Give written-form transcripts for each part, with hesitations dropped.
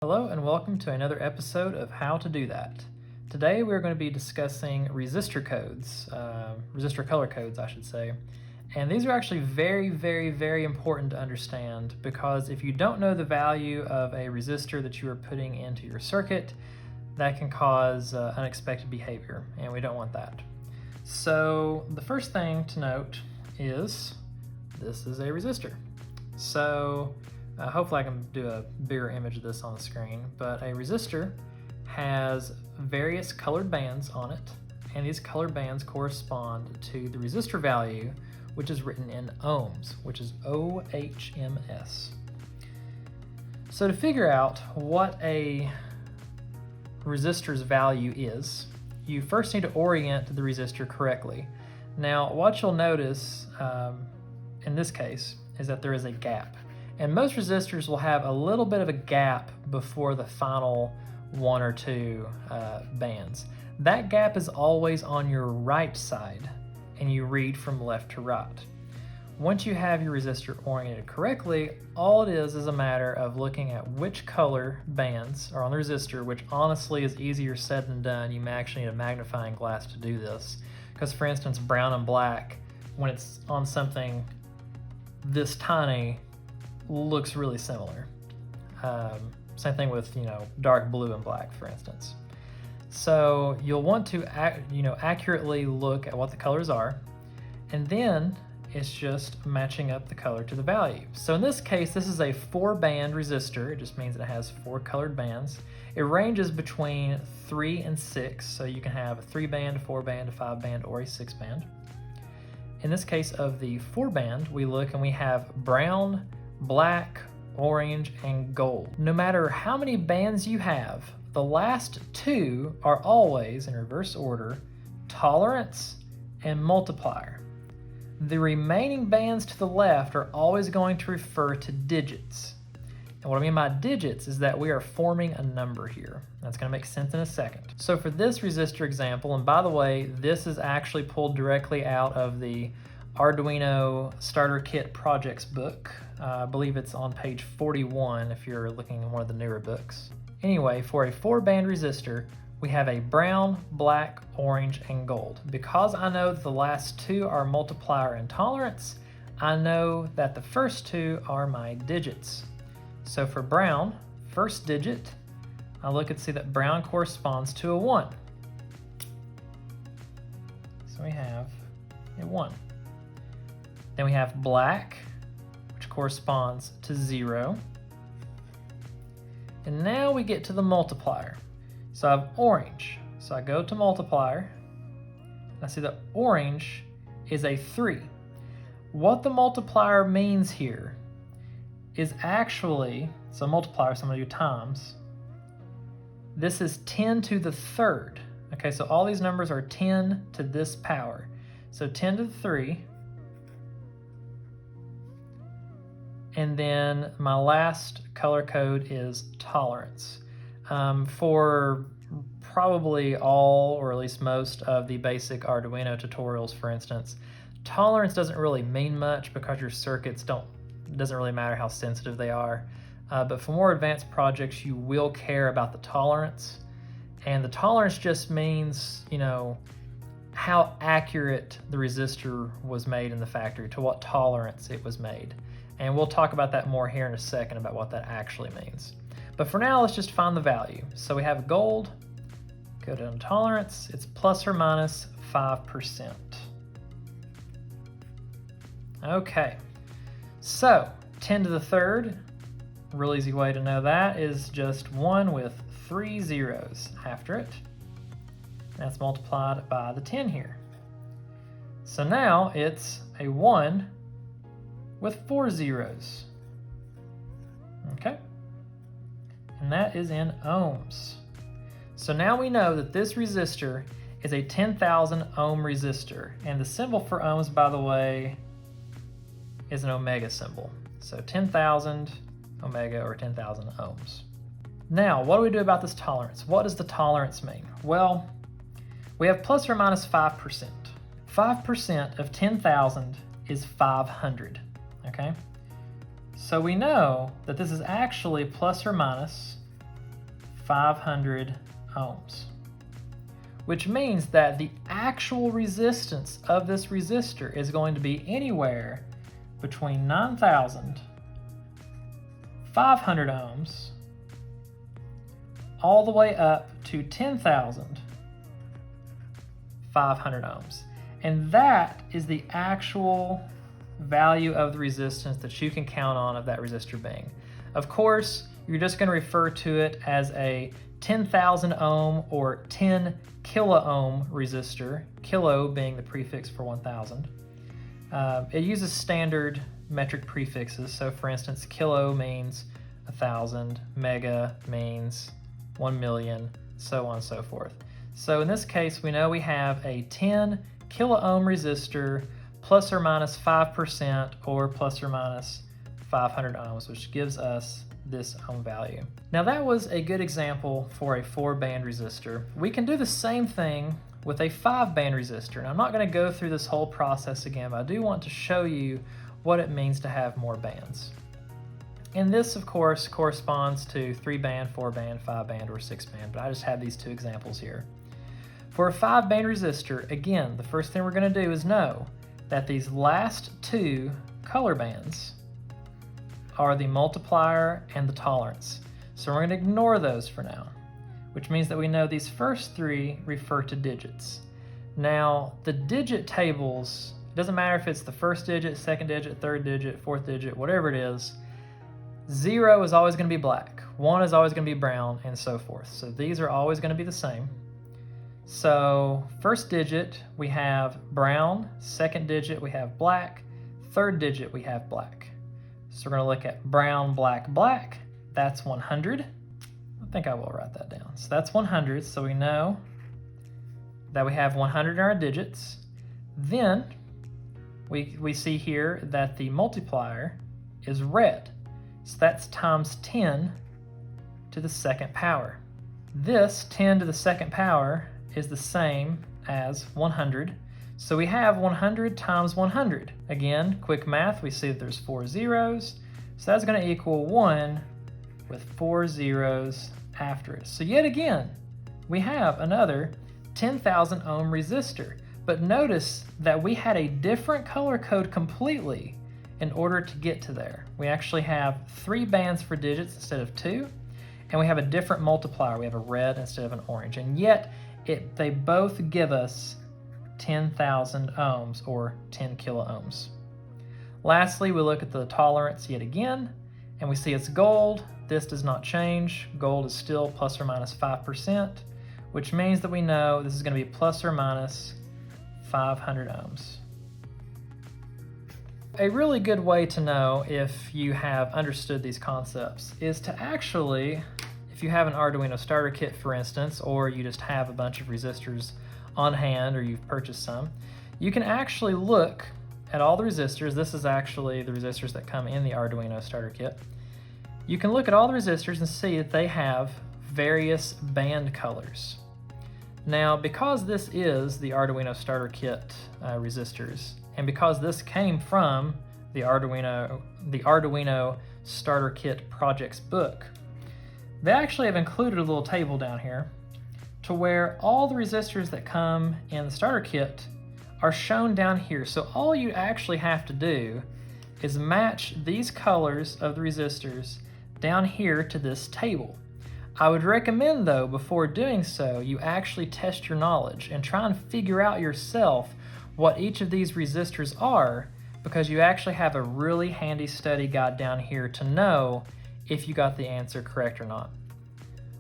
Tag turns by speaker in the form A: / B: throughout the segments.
A: Hello and welcome to another episode of How to Do That. Today we're going to be discussing resistor codes, resistor color codes I should say. And these are actually very important to understand because if you don't know the value of a resistor that you are putting into your circuit, that can cause unexpected behavior, and we don't want that. So the first thing to note is this is a resistor. So hopefully I can do a bigger image of this on the screen, but a resistor has various colored bands on it, and these colored bands correspond to the resistor value, which is written in ohms, which is OHMS. So to figure out what a resistor's value is, you first need to orient the resistor correctly. Now, what you'll notice in this case is that there is a gap. And most resistors will have a little bit of a gap before the final one or two bands. That gap is always on your right side, and you read from left to right. Once you have your resistor oriented correctly, all it is a matter of looking at which color bands are on the resistor, which honestly is easier said than done. You may actually need a magnifying glass to do this. Because for instance, brown and black, when it's on something this tiny, looks really similar. Same thing with, dark blue and black, for instance. So you'll want to accurately look at what the colors are, and then it's just matching up the color to the value. So in this case, this is a 4-band resistor. It just means that it has 4 colored bands. It ranges between 3 and 6, so you can have a 3-band, a 4-band, a 5-band, or a 6-band. In this case of the 4-band, we look and we have brown, black, orange, and gold. No matter how many bands you have, the last 2 are always, in reverse order, tolerance and multiplier. The remaining bands to the left are always going to refer to digits. And what I mean by digits is that we are forming a number here. That's going to make sense in a second. So for this resistor example, and by the way, this is actually pulled directly out of the Arduino Starter Kit projects book. I believe it's on page 41 if you're looking at one of the newer books. Anyway, for a 4-band resistor, we have a brown, black, orange, and gold. Because I know that the last 2 are multiplier and tolerance, I know that the first 2 are my digits. So for brown, first digit, I look and see that brown corresponds to a 1. So we have a 1. Then we have black, which corresponds to 0. And now we get to the multiplier. So I have orange. So I go to multiplier. I see that orange is a 3. What the multiplier means here is actually, so multiplier, so I'm going to do times. This is 10 to the 3rd. Okay, so all these numbers are 10 to this power. So 10 to the 3. And then my last color code is tolerance. For probably all, or at least most, of the basic Arduino tutorials, for instance, tolerance doesn't really mean much because your circuits it doesn't really matter how sensitive they are. But for more advanced projects, you will care about the tolerance. And the tolerance just means, how accurate the resistor was made in the factory, to what tolerance it was made. And we'll talk about that more here in a second about what that actually means. But for now, let's just find the value. So we have gold, go down to tolerance, it's plus or minus 5%. Okay, so 10 to the 3rd, real easy way to know that is just 1 with 3 zeros after it. That's multiplied by the 10 here. So now it's a 1 with 4 zeros. Okay? And that is in ohms. So now we know that this resistor is a 10,000 ohm resistor. And the symbol for ohms, by the way, is an omega symbol. So 10,000 omega, or 10,000 ohms. Now, what do we do about this tolerance? What does the tolerance mean? Well, we have plus or minus 5%. 5% of 10,000 is 500. Okay, so we know that this is actually plus or minus 500 ohms, which means that the actual resistance of this resistor is going to be anywhere between 9,500 ohms all the way up to 10,500 ohms. And that is the actual value of the resistance that you can count on of that resistor being. Of course, you're just going to refer to it as a 10,000 ohm or 10 kilo ohm resistor, kilo being the prefix for 1,000. It uses standard metric prefixes. So for instance, kilo means 1,000, mega means 1,000,000, so on and so forth. So in this case, we know we have a 10 kilo ohm resistor plus or minus 5% or plus or minus 500 ohms, which gives us this ohm value. Now that was a good example for a 4-band resistor. We can do the same thing with a 5-band resistor. And I'm not going to go through this whole process again, but I do want to show you what it means to have more bands. And this, of course, corresponds to 3-band, 4-band, 5-band, or 6-band, but I just have these two examples here. For a 5-band resistor, again, the first thing we're going to do is know that these last two color bands are the multiplier and the tolerance. So we're going to ignore those for now, which means that we know these first three refer to digits. Now, the digit tables, it doesn't matter if it's the first digit, second digit, third digit, fourth digit, whatever it is, 0 is always going to be black, 1 is always going to be brown, and so forth. So these are always going to be the same. So first digit, we have brown, second digit, we have black, third digit, we have black. So we're going to look at brown, black, black. That's 100. I think I will write that down. So that's 100. So we know that we have 100 in our digits. Then we see here that the multiplier is red. So that's times 10 to the second power. This 10 to the second power is the same as 100. So we have 100 times 100. Again, quick math, we see that there's 4 zeros. So that's going to equal 1 with 4 zeros after it. So yet again, we have another 10,000 ohm resistor. But notice that we had a different color code completely in order to get to there. We actually have 3 bands for digits instead of 2. And we have a different multiplier. We have a red instead of an orange. And yet, they both give us 10,000 ohms or 10 kilo ohms. Lastly, we look at the tolerance yet again, and we see it's gold. This does not change. Gold is still plus or minus 5%, which means that we know this is going to be plus or minus 500 ohms. A really good way to know if you have understood these concepts is to actually, if you have an Arduino Starter Kit, for instance, or you just have a bunch of resistors on hand or you've purchased some, you can actually look at all the resistors. This is actually the resistors that come in the Arduino Starter Kit. You can look at all the resistors and see that they have various band colors. Now, because this is the Arduino Starter Kit resistors, and because this came from the Arduino Starter Kit projects book, they actually have included a little table down here to where all the resistors that come in the starter kit are shown down here. So all you actually have to do is match these colors of the resistors down here to this table. I would recommend, though, before doing so, you actually test your knowledge and try and figure out yourself what each of these resistors are, because you actually have a really handy study guide down here to know if you got the answer correct or not.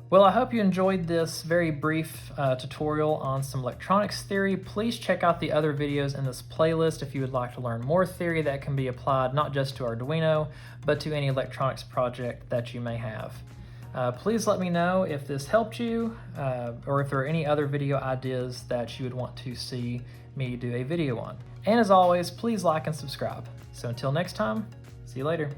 A: Well, I hope you enjoyed this very brief tutorial on some electronics theory. Please check out the other videos in this playlist if you would like to learn more theory that can be applied not just to Arduino, but to any electronics project that you may have. Please let me know if this helped you, or if there are any other video ideas that you would want to see me do a video on. And as always, please like and subscribe. So until next time, see you later.